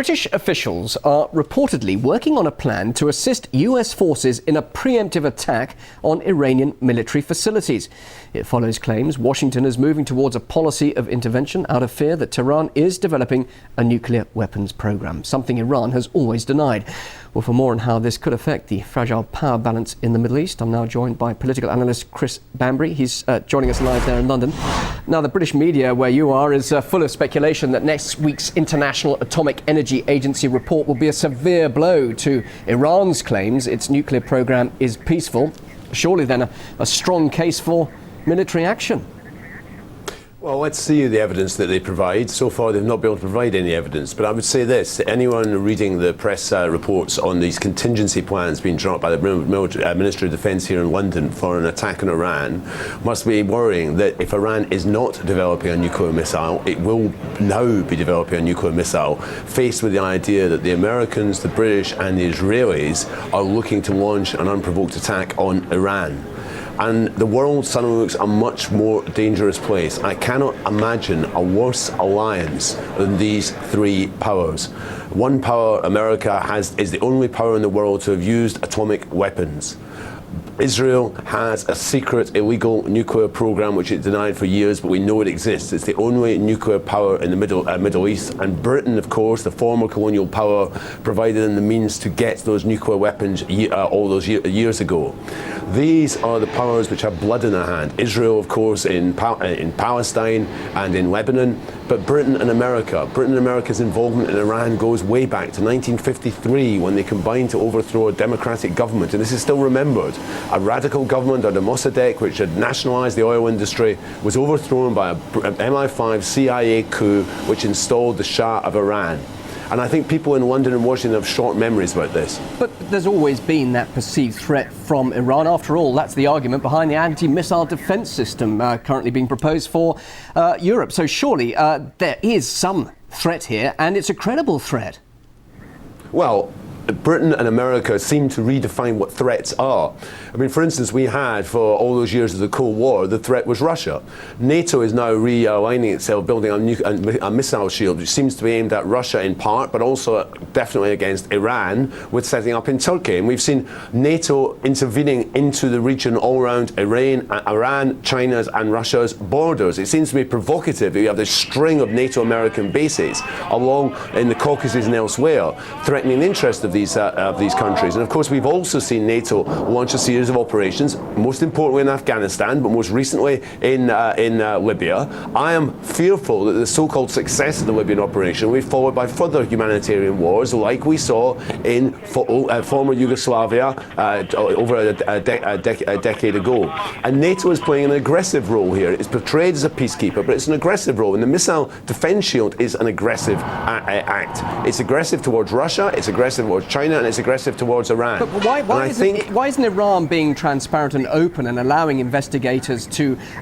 British officials are reportedly working on a plan to assist US forces in a preemptive attack on Iranian military facilities. It follows claims Washington is moving towards a policy of intervention out of fear that Tehran is developing a nuclear weapons program, something Iran has always denied. Well, for more on how this could affect the fragile power balance in the Middle East, I'm now joined by political analyst Chris Bambery. He's joining us live there in London. Now, the British media, where you are, is full of speculation that next week's International Atomic Energy Agency report will be a severe blow to Iran's claims its nuclear program is peaceful. Surely then a strong case for military action. Well, let's see the evidence that they provide. So far, they've not been able to provide any evidence. But I would say this, anyone reading the press reports on these contingency plans being drawn up by the Ministry of Defence here in London for an attack on Iran must be worrying that if Iran is not developing a nuclear missile, it will now be developing a nuclear missile, faced with the idea that the Americans, the British and the Israelis are looking to launch an unprovoked attack on Iran. And the world suddenly looks a much more dangerous place. I cannot imagine a worse alliance than these three powers. One power, America, is the only power in the world to have used atomic weapons. Israel has a secret illegal nuclear program which it denied for years, but we know it exists. It's the only nuclear power in the Middle East. And Britain, of course, the former colonial power, provided them the means to get those nuclear weapons all those years ago. These are the powers which have blood in their hand. Israel, of course, in Palestine and in Lebanon, but Britain and America. Britain and America's involvement in Iran goes way back to 1953 when they combined to overthrow a democratic government. And this is still remembered. A radical government under Mossadegh, which had nationalized the oil industry, was overthrown by an MI5 CIA coup which installed the Shah of Iran. And I think people in London and Washington have short memories about this. But there's always been that perceived threat from Iran. After all, that's the argument behind the anti-missile defence system currently being proposed for Europe. So surely there is some threat here, and it's a credible threat. Well, Britain and America seem to redefine what threats are. I mean, for instance, we had, for all those years of the Cold War, the threat was Russia. NATO is now realigning itself, building a missile shield, which seems to be aimed at Russia in part, but also definitely against Iran, with setting up in Turkey. And we've seen NATO intervening into the region all around Iran, China's and Russia's borders. It seems to be provocative that you have this string of NATO-American bases along in the Caucasus and elsewhere, threatening the interest of these countries. And of course, we've also seen NATO launch a series of operations, most importantly in Afghanistan, but most recently in Libya. I am fearful that the so-called success of the Libyan operation will be followed by further humanitarian wars, like we saw in former Yugoslavia over a decade ago. And NATO is playing an aggressive role here. It's portrayed as a peacekeeper, but it's an aggressive role. And the missile defense shield is an aggressive act. It's aggressive towards Russia, it's aggressive towards China, and it's aggressive towards Iran. But why isn't Iran being transparent and open and allowing investigators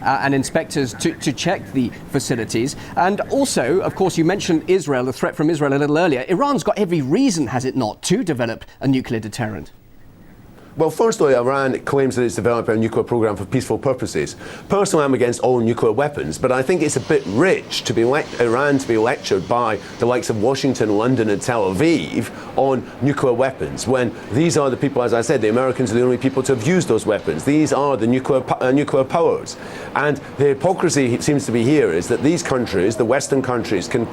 and inspectors to check the facilities? And also, of course, you mentioned Israel, the threat from Israel a little earlier. Iran's got every reason, has it not, to develop a nuclear deterrent? Well, firstly, Iran claims that it's developing a nuclear program for peaceful purposes. Personally, I'm against all nuclear weapons, but I think it's a bit rich to be Iran to be lectured by the likes of Washington, London and Tel Aviv on nuclear weapons, when these are the people, as I said, the Americans are the only people to have used those weapons. These are the nuclear powers. And the hypocrisy seems to be here is that these countries, the Western countries, can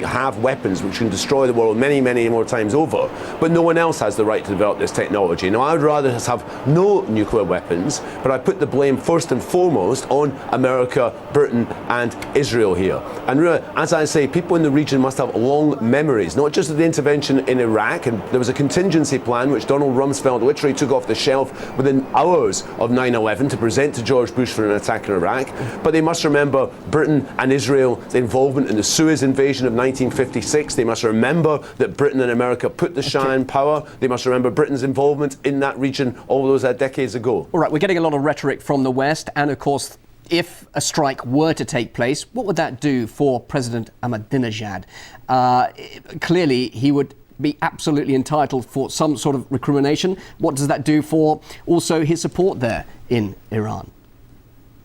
have weapons which can destroy the world many, many more times over, but no one else has the right to develop this technology. Now, I would rather us have no nuclear weapons, but I put the blame first and foremost on America, Britain and Israel here. And really, as I say, people in the region must have long memories, not just of the intervention in Iraq, and there was a contingency plan which Donald Rumsfeld literally took off the shelf within hours of 9/11 to present to George Bush for an attack in Iraq, but they must remember Britain and Israel's involvement in the Suez invasion of 1956. They must remember that Britain and America put the Shah in power. They must remember Britain's involvement in that region all those decades ago. All right, we're getting a lot of rhetoric from the West, and of course, if a strike were to take place, what would that do for President Ahmadinejad? Clearly, he would be absolutely entitled for some sort of recrimination. What does that do for also his support there in Iran?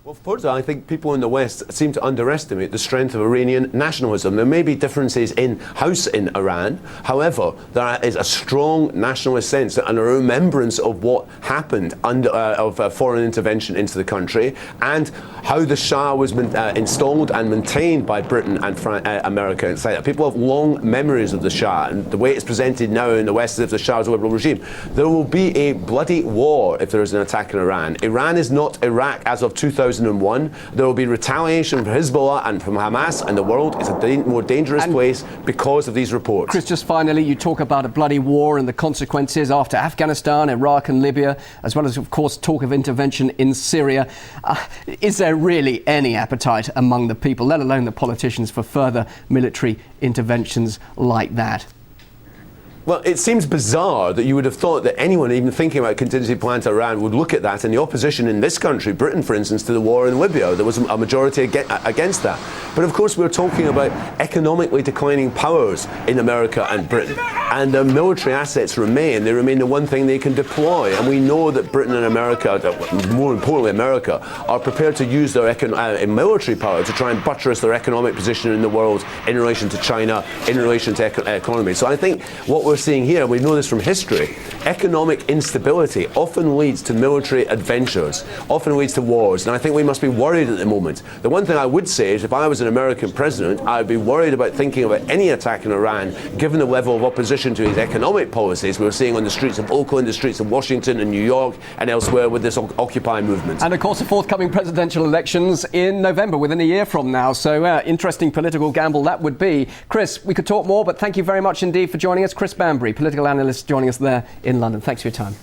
Well, further, I think people in the West seem to underestimate the strength of Iranian nationalism. There may be differences in house in Iran. However, there is a strong nationalist sense and a remembrance of what happened of foreign intervention into the country and how the Shah was installed and maintained by Britain and America inside that. People have long memories of the Shah, and the way it's presented now in the West as if the Shah is a liberal regime. There will be a bloody war if there is an attack in Iran. Iran is not Iraq as of 2001. There will be retaliation from Hezbollah and from Hamas, and the world is a more dangerous place because of these reports. Chris, just finally, you talk about a bloody war and the consequences after Afghanistan, Iraq and Libya, as well as, of course, talk of intervention in Syria. Is there really any appetite among the people, let alone the politicians, for further military interventions like that? Well, it seems bizarre that you would have thought that anyone even thinking about contingency plan to Iran would look at that, and the opposition in this country, Britain for instance, to the war in Libya, there was a majority against that. But of course we're talking about economically declining powers in America and Britain, and their military assets remain. They remain the one thing they can deploy, and we know that Britain and America, more importantly America, are prepared to use their military power to try and buttress their economic position in the world in relation to China, in relation to economy. So I think what we're seeing here, we know this from history, economic instability often leads to military adventures, often leads to wars, and I think we must be worried at the moment. The one thing I would say is if I was an American president, I would be worried about thinking about any attack in Iran, given the level of opposition to his economic policies we're seeing on the streets of Oakland, the streets of Washington and New York and elsewhere with this Occupy movement. And of course the forthcoming presidential elections in November, within a year from now, so interesting political gamble that would be. Chris, we could talk more, but thank you very much indeed for joining us. Chris Bambery, political analyst, joining us there in London. Thanks for your time.